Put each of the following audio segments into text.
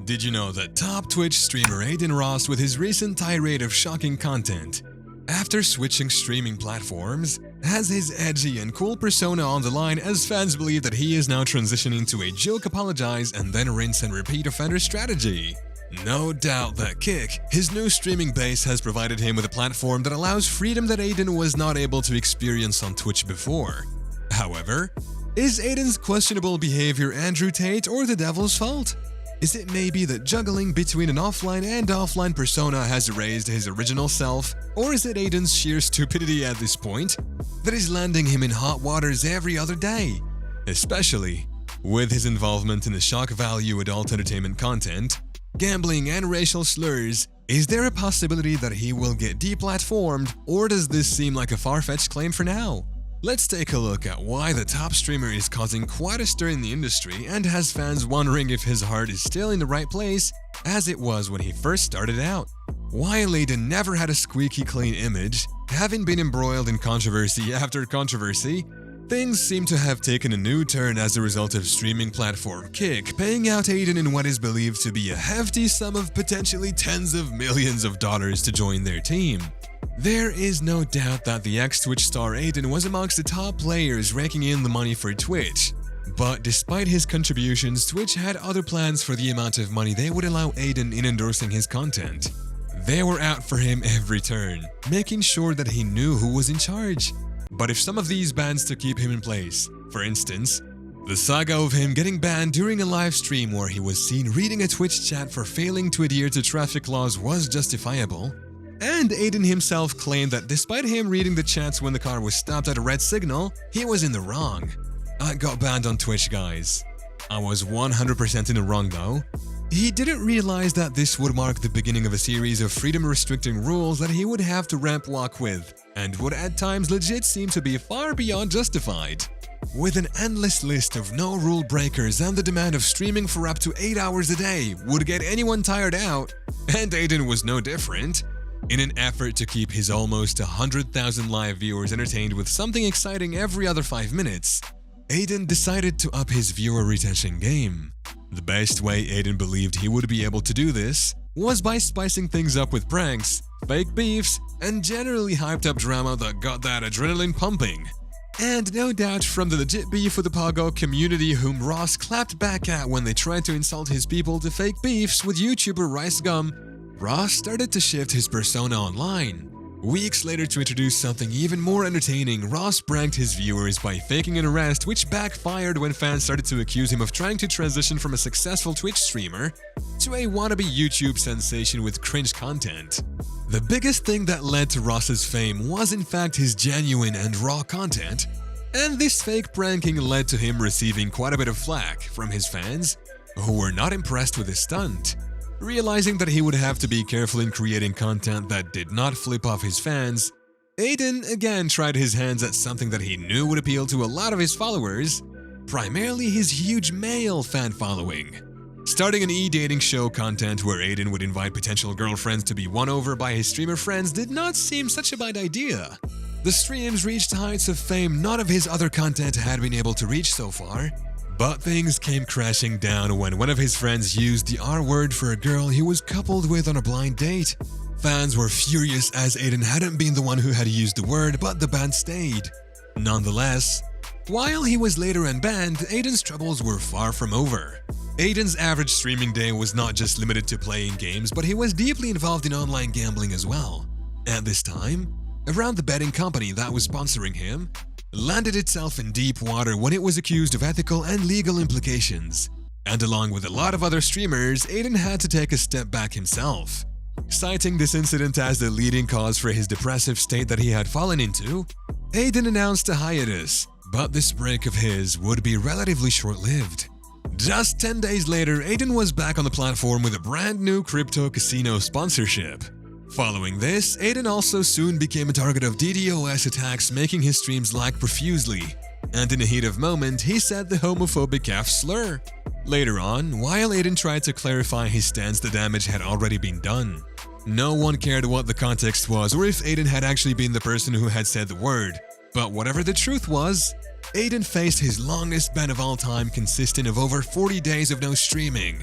Did you know that top Twitch streamer Adin Ross, with his recent tirade of shocking content, after switching streaming platforms, has his edgy and cool persona on the line as fans believe that he is now transitioning to a joke apologize and then rinse and repeat offender strategy? No doubt that Kick, his new streaming base, has provided him with a platform that allows freedom that Adin was not able to experience on Twitch before. However, is Adin's questionable behavior Andrew Tate or the devil's fault? Is it maybe that juggling between an offline and offline persona has erased his original self, or is it Adin's sheer stupidity at this point that is landing him in hot waters every other day? Especially with his involvement in the shock value adult entertainment content, gambling and racial slurs, is there a possibility that he will get deplatformed, or does this seem like a far-fetched claim for now? Let's take a look at why the top streamer is causing quite a stir in the industry and has fans wondering if his heart is still in the right place as it was when he first started out. While Adin never had a squeaky clean image, having been embroiled in controversy after controversy, things seem to have taken a new turn as a result of streaming platform Kick paying out Adin in what is believed to be a hefty sum of potentially tens of millions of dollars to join their team. There is no doubt that the ex-Twitch star Adin was amongst the top players raking in the money for Twitch. But despite his contributions, Twitch had other plans for the amount of money they would allow Adin in endorsing his content. They were out for him every turn, making sure that he knew who was in charge. But if some of these bans to keep him in place, for instance, the saga of him getting banned during a live stream where he was seen reading a Twitch chat for failing to adhere to traffic laws was justifiable, and Adin himself claimed that despite him reading the chats when the car was stopped at a red signal, he was in the wrong. I got banned on Twitch, guys. I was 100% in the wrong though. He didn't realize that this would mark the beginning of a series of freedom-restricting rules that he would have to ramp walk with, and would at times legit seem to be far beyond justified. With an endless list of no rule breakers and the demand of streaming for up to 8 hours a day would get anyone tired out, and Adin was no different. In an effort to keep his almost 100,000 live viewers entertained with something exciting every other 5 minutes, Adin decided to up his viewer retention game. The best way Adin believed he would be able to do this was by spicing things up with pranks, fake beefs, and generally hyped up drama that got that adrenaline pumping. And no doubt from the legit beef with the Pogo community whom Ross clapped back at when they tried to insult his people to fake beefs with YouTuber Rice Gum, Ross started to shift his persona online. Weeks later, to introduce something even more entertaining, Ross pranked his viewers by faking an arrest, which backfired when fans started to accuse him of trying to transition from a successful Twitch streamer to a wannabe YouTube sensation with cringe content. The biggest thing that led to Ross's fame was in fact his genuine and raw content, and this fake pranking led to him receiving quite a bit of flack from his fans, who were not impressed with his stunt. Realizing that he would have to be careful in creating content that did not flip off his fans, Adin again tried his hands at something that he knew would appeal to a lot of his followers, primarily his huge male fan following. Starting an e-dating show content where Adin would invite potential girlfriends to be won over by his streamer friends did not seem such a bad idea. The streams reached heights of fame none of his other content had been able to reach so far. But things came crashing down when one of his friends used the R-word for a girl he was coupled with on a blind date. Fans were furious as Adin hadn't been the one who had used the word, but the ban stayed. Nonetheless, while he was later unbanned, Adin's troubles were far from over. Adin's average streaming day was not just limited to playing games, but he was deeply involved in online gambling as well. At this time, around the betting company that was sponsoring him landed itself in deep water when it was accused of ethical and legal implications. And along with a lot of other streamers, Adin had to take a step back himself. Citing this incident as the leading cause for his depressive state that he had fallen into, Adin announced a hiatus, but this break of his would be relatively short-lived. Just 10 days later, Adin was back on the platform with a brand new crypto casino sponsorship. Following this, Adin also soon became a target of DDoS attacks, making his streams lag profusely, and in a heat of moment, he said the homophobic F slur. Later on, while Adin tried to clarify his stance, the damage had already been done. No one cared what the context was or if Adin had actually been the person who had said the word, but whatever the truth was, Adin faced his longest ban of all time, consisting of over 40 days of no streaming.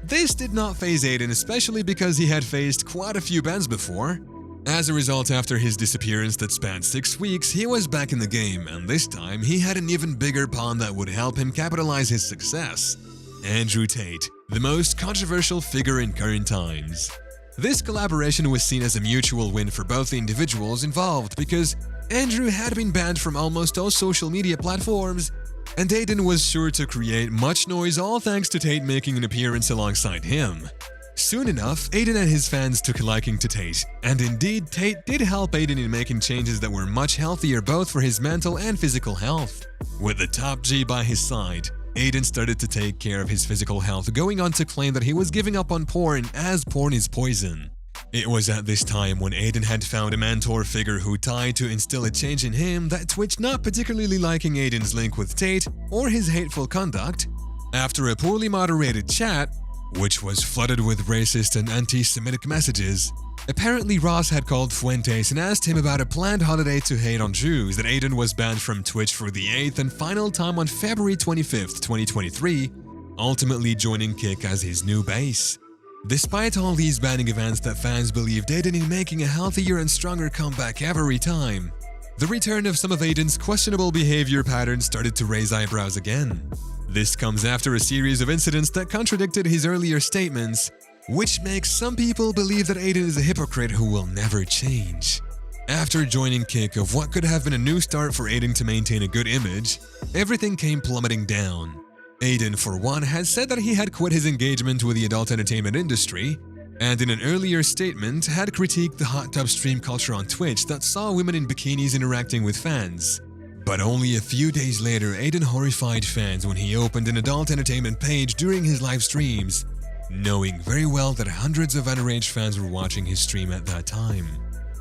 This did not faze Adin, especially because he had faced quite a few bans before. As a result, after his disappearance that spanned 6 weeks, he was back in the game, and this time he had an even bigger pawn that would help him capitalize his success. Andrew Tate, the most controversial figure in current times. This collaboration was seen as a mutual win for both the individuals involved because Andrew had been banned from almost all social media platforms, and Adin was sure to create much noise, all thanks to Tate making an appearance alongside him. Soon enough, Adin and his fans took a liking to Tate, and indeed Tate did help Adin in making changes that were much healthier both for his mental and physical health. With the top G by his side, Adin started to take care of his physical health, going on to claim that he was giving up on porn as porn is poison. It was at this time when Adin had found a mentor figure who tried to instill a change in him that Twitch not particularly liking Adin's link with Tate or his hateful conduct. After a poorly moderated chat, which was flooded with racist and anti-Semitic messages, apparently Ross had called Fuentes and asked him about a planned holiday to hate on Jews that Adin was banned from Twitch for the 8th and final time on February 25th, 2023, ultimately joining Kick as his new base. Despite all these banning events that fans believed Adin in making a healthier and stronger comeback every time, the return of some of Adin's questionable behavior patterns started to raise eyebrows again. This comes after a series of incidents that contradicted his earlier statements, which makes some people believe that Adin is a hypocrite who will never change. After joining Kick of what could have been a new start for Adin to maintain a good image, everything came plummeting down. Adin, for one, had said that he had quit his engagement with the adult entertainment industry, and in an earlier statement had critiqued the hot tub stream culture on Twitch that saw women in bikinis interacting with fans. But only a few days later, Adin horrified fans when he opened an adult entertainment page during his live streams, knowing very well that hundreds of underage fans were watching his stream at that time.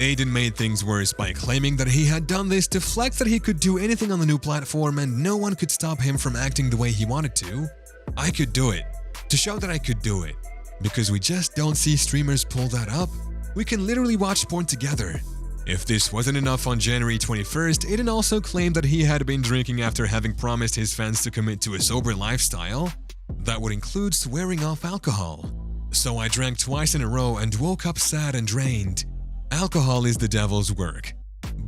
Adin made things worse by claiming that he had done this to flex that he could do anything on the new platform and no one could stop him from acting the way he wanted to. I could do it, to show that I could do it. Because we just don't see streamers pull that up. We can literally watch porn together. If this wasn't enough, on January 21st, Adin also claimed that he had been drinking after having promised his fans to commit to a sober lifestyle. That would include swearing off alcohol. So I drank twice in a row and woke up sad and drained. Alcohol is the devil's work.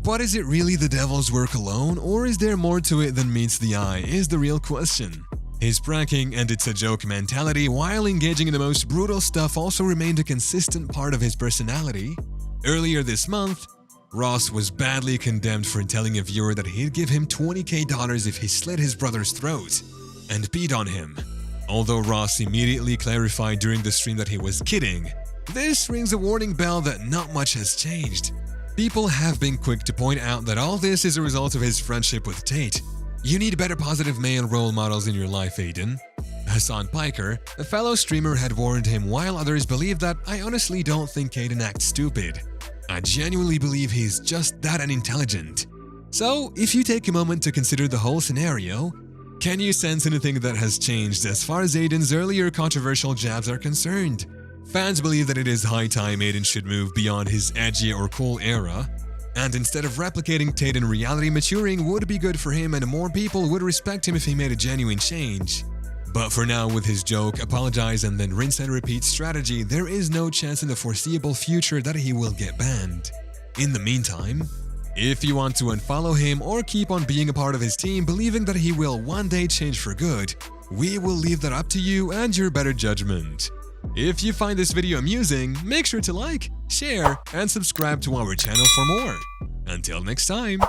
But is it really the devil's work alone, or is there more to it than meets the eye, is the real question. His pranking and it's a joke mentality while engaging in the most brutal stuff also remained a consistent part of his personality. Earlier this month, Ross was badly condemned for telling a viewer that he'd give him $20,000 if he slit his brother's throat and peed on him. Although Ross immediately clarified during the stream that he was kidding, this rings a warning bell that not much has changed. People have been quick to point out that all this is a result of his friendship with Tate. You need better positive male role models in your life, Adin. Hassan Piker, a fellow streamer, had warned him, while others believe that I honestly don't think Adin acts stupid. I genuinely believe he's just that unintelligent. So, if you take a moment to consider the whole scenario, can you sense anything that has changed as far as Adin's earlier controversial jabs are concerned? Fans believe that it is high time Adin should move beyond his edgy or cool era, and instead of replicating Tate in reality, maturing would be good for him and more people would respect him if he made a genuine change. But for now, with his joke, apologize and then rinse and repeat strategy, there is no chance in the foreseeable future that he will get banned. In the meantime, if you want to unfollow him or keep on being a part of his team believing that he will one day change for good, we will leave that up to you and your better judgment. If you find this video amusing, make sure to like, share, and subscribe to our channel for more. Until next time.